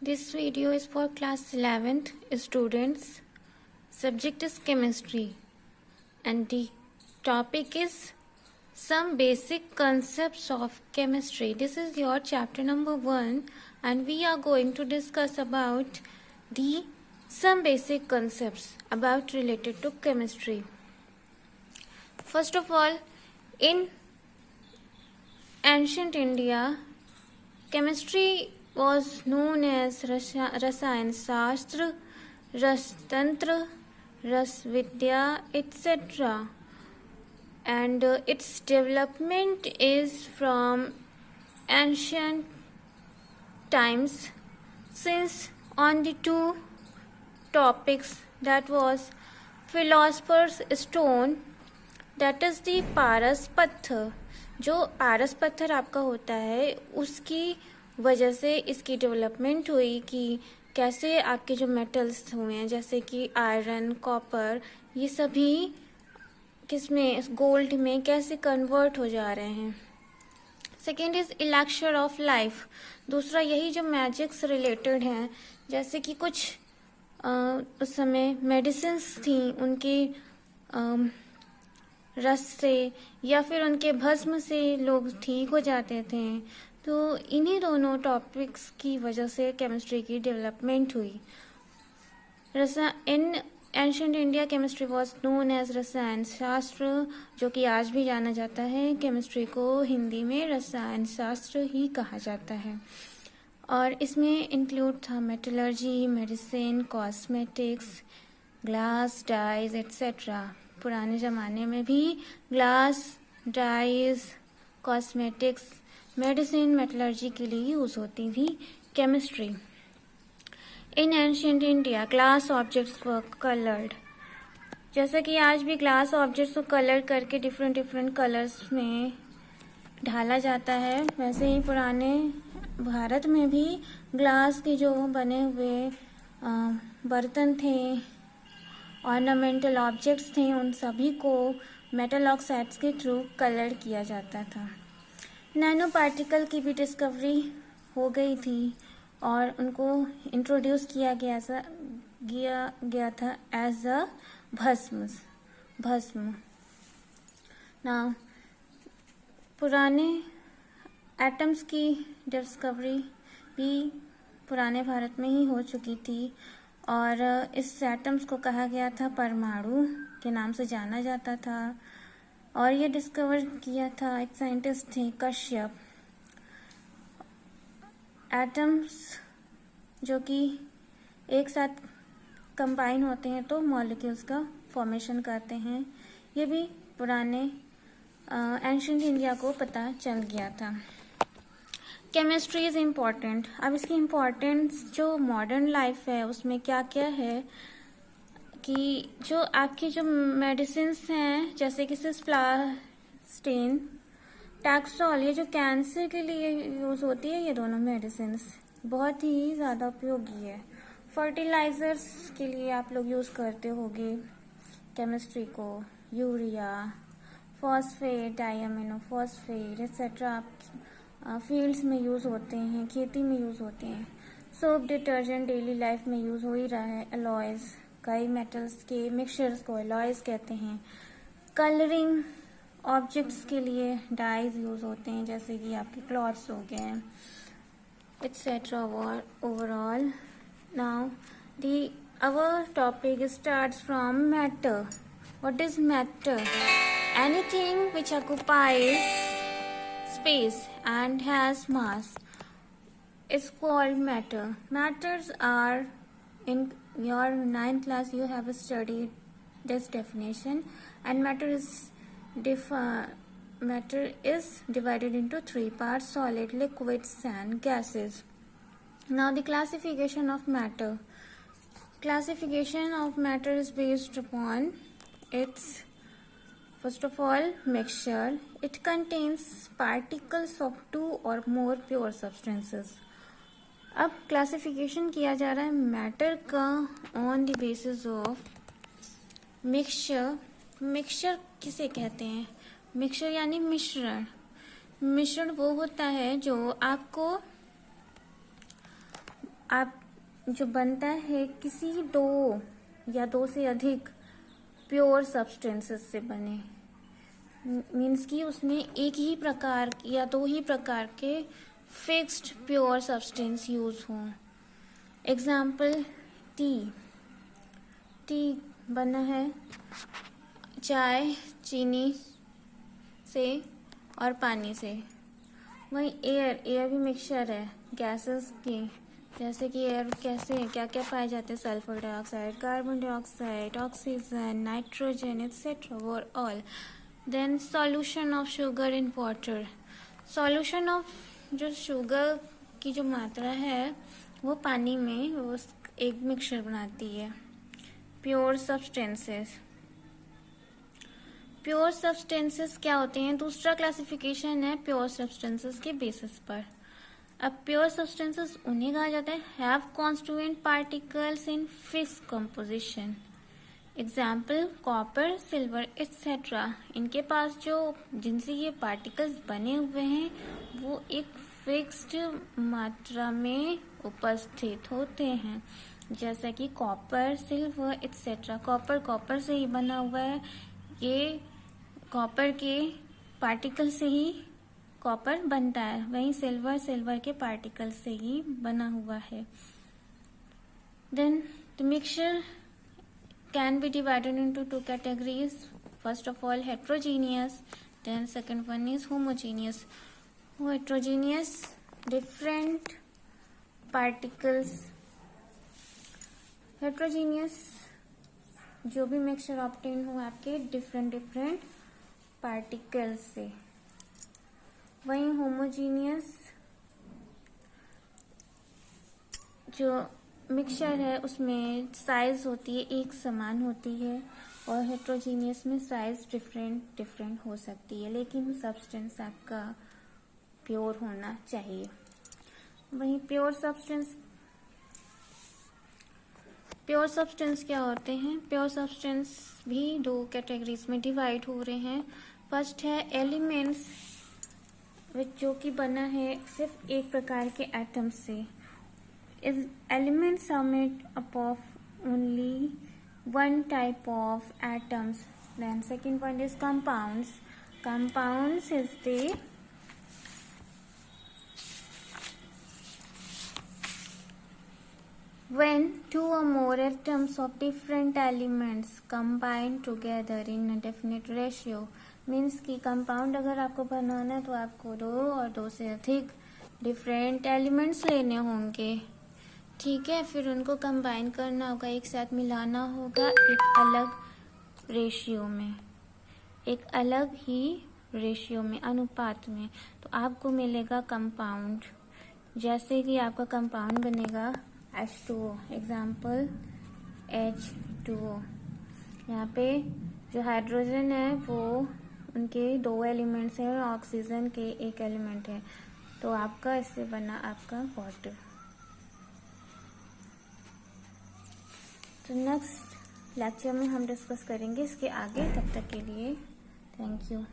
This video is for class 11th students. Subject is chemistry and the topic is some basic concepts of chemistry. This is your chapter number 1 and we are going to discuss about the some basic concepts about related to chemistry. First of all, in ancient India, chemistry was known as Rasayan Shastra, Rastantra, Rasvidya, etc. And its development is from ancient times, since on the two topics, that was philosopher's stone, that is the पारस पत्थर. जो पारस पत्थर आपका होता है उसकी वजह से इसकी डेवलपमेंट हुई कि कैसे आपके जो मेटल्स हुए हैं जैसे कि आयरन, कॉपर, ये सभी किसमें, गोल्ड में कैसे कन्वर्ट हो जा रहे हैं. Second is election of life. दूसरा यही जो मैजिक्स रिलेटेड हैं, जैसे कि कुछ उस समय मेडिसिन्स थी, उनकी रस से या फिर उनके भस्म से लोग ठीक हो जाते थे. तो इन्हीं दोनों टॉपिक्स की वजह से केमिस्ट्री की डेवलपमेंट हुई. In ancient India chemistry was known as rasayan shastra, जो कि आज भी जाना जाता है. केमिस्ट्री को हिंदी में रसायन शास्त्र ही कहा जाता है. और इसमें इंक्लूड था metallurgy, medicine, cosmetics, glass, dyes etcetera. पुराने ज़माने में भी glass, dyes, cosmetics, medicine, metallurgy के लिए यूज़ होती थी chemistry. In ancient India glass objects were coloured. जैसे कि आज भी ग्लास ऑब्जेक्ट्स को कलर करके डिफरेंट डिफरेंट कलर्स में ढाला जाता है, वैसे ही पुराने भारत में भी ग्लास के जो बने हुए बर्तन थे, ऑर्नामेंटल ऑब्जेक्ट्स थे, उन सभी को मेटल ऑक्साइड्स के थ्रू कलर किया जाता था. नैनो पार्टिकल की भी डिस्कवरी हो गई थी और उनको इंट्रोड्यूस किया गया था एज अ भस्म. नाउ पुराने एटम्स की डिस्कवरी भी पुराने भारत में ही हो चुकी थी और इस एटम्स को कहा गया था परमाणु के नाम से जाना जाता था. और ये डिस्कवर किया था एक साइंटिस्ट थे कश्यप. एटम्स जो कि एक साथ कंबाइन होते हैं तो मॉलिक्यूल्स का फॉर्मेशन करते हैं, ये भी पुराने एंशिएंट इंडिया को पता चल गया था. Chemistry is important. अब इसकी इम्पॉर्टेंस जो मॉडर्न लाइफ है उसमें क्या क्या है कि जो आपकी जो मेडिसिन्स हैं, जैसे कि सिस्प्लास्टिन, टैक्सोल, ये जो कैंसर के लिए यूज़ होती है, ये दोनों मेडिसिन्स बहुत ही ज़्यादा उपयोगी है. फर्टिलाइज़र्स के लिए आप लोग यूज़ करते होंगे केमिस्ट्री को, urea, phosphate, diamino phosphate etcetera fields में यूज़ होते हैं, खेती में यूज़ होते हैं. सोप, डिटर्जेंट डेली लाइफ में यूज़ हो ही रहा है. अलॉयज़, कई मेटल्स के मिक्सचर्स को अलॉयज़ कहते हैं. कलरिंग ऑब्जेक्ट्स के लिए डाइज यूज़ होते हैं, जैसे कि आपके क्लॉथ्स हो गए etcetera. Overall now our topic starts from matter. What is matter? Anything which occupies space and has mass is called matter. Matters are, in your 9th class you have studied this definition, and matter is divided into 3 parts: solid, liquids and gases. Now the classification of matter. Classification of matter is based upon its, first of all, mixture. It contains particles of 2 or more pure substances. अब classification किया जा रहा है matter का on the basis of mixture. Mixture किसे कहते हैं? Mixture यानी मिश्रण. मिश्रण वो होता है जो आपको आप जो बनता है किसी दो या दो से अधिक प्योर सब्सटेंसेस से बने, मीन्स कि उसमें एक ही प्रकार या दो ही प्रकार के फिक्स्ड प्योर सब्सटेंस यूज हों। एग्जाम्पल टी बना है चाय, चीनी से और पानी से। वहीं एयर भी मिक्सचर है गैसेस की, जैसे कि एयर कैसे क्या क्या पाए जाते हैं, sulphur dioxide, carbon dioxide, oxygen, nitrogen etcetera were all. Then solution of sugar in water, solution of जो शुगर की जो मात्रा है वो पानी में वो एक मिक्सचर बनाती है। प्योर सब्सटेंसेस, प्योर सब्सटेंसेस क्या होते हैं, दूसरा क्लासिफिकेशन है प्योर सब्सटेंसेस के बेसिस पर। अब प्योर सब्सटेंसेस उन्हें कहा जाता है have constituent particles in fixed composition. Example copper, silver etcetera. इनके पास जो जिनसे ये पार्टिकल्स बने हुए हैं वो एक फिक्स्ड मात्रा में उपस्थित होते हैं, जैसा कि कॉपर, सिल्वर एक्सेट्रा। कॉपर से ही बना हुआ है, ये कॉपर के पार्टिकल से ही कॉपर बनता है। वहीं सिल्वर के पार्टिकल से ही बना हुआ है। Then the mixture can be divided into two categories. First of all, heterogeneous. Then second one is homogeneous. Heterogeneous, different particles. Heterogeneous जो भी मिक्सचर ऑब्टेन हो आपके डिफरेंट पार्टिकल्स से। वहीं होमोजीनियस जो मिक्सचर है उसमें साइज होती है एक समान होती है, और हेट्रोजीनियस में साइज डिफरेंट हो सकती है, लेकिन सब्सटेंस आपका प्योर होना चाहिए। वहीं प्योर सब्सटेंस क्या होते हैं, प्योर सब्सटेंस भी दो कैटेगरीज में डिवाइड हो रहे हैं। फर्स्ट है एलिमेंट्स, जो कि बना है सिर्फ एक प्रकार के एटम से। Elements are made up of only one type of atoms. Then second one is compounds. Compounds is the when two or more atoms of different elements combine together in a definite ratio. Means कि compound अगर आपको बनाना है तो आपको दो और दो से अधिक डिफरेंट एलिमेंट्स लेने होंगे, ठीक है। फिर उनको कंबाइन करना होगा, एक साथ मिलाना होगा एक अलग ही रेशियो में अनुपात में, तो आपको मिलेगा कंपाउंड। जैसे कि आपका कंपाउंड बनेगा H2O, एग्जाम्पल H2O। यहाँ पे जो हाइड्रोजन है वो उनके दो एलिमेंट्स हैं और ऑक्सीजन के एक एलिमेंट है, तो आपका इससे बना आपका वाटर। तो नेक्स्ट लेक्चर में हम डिस्कस करेंगे इसके आगे। तब तक के लिए थैंक यू।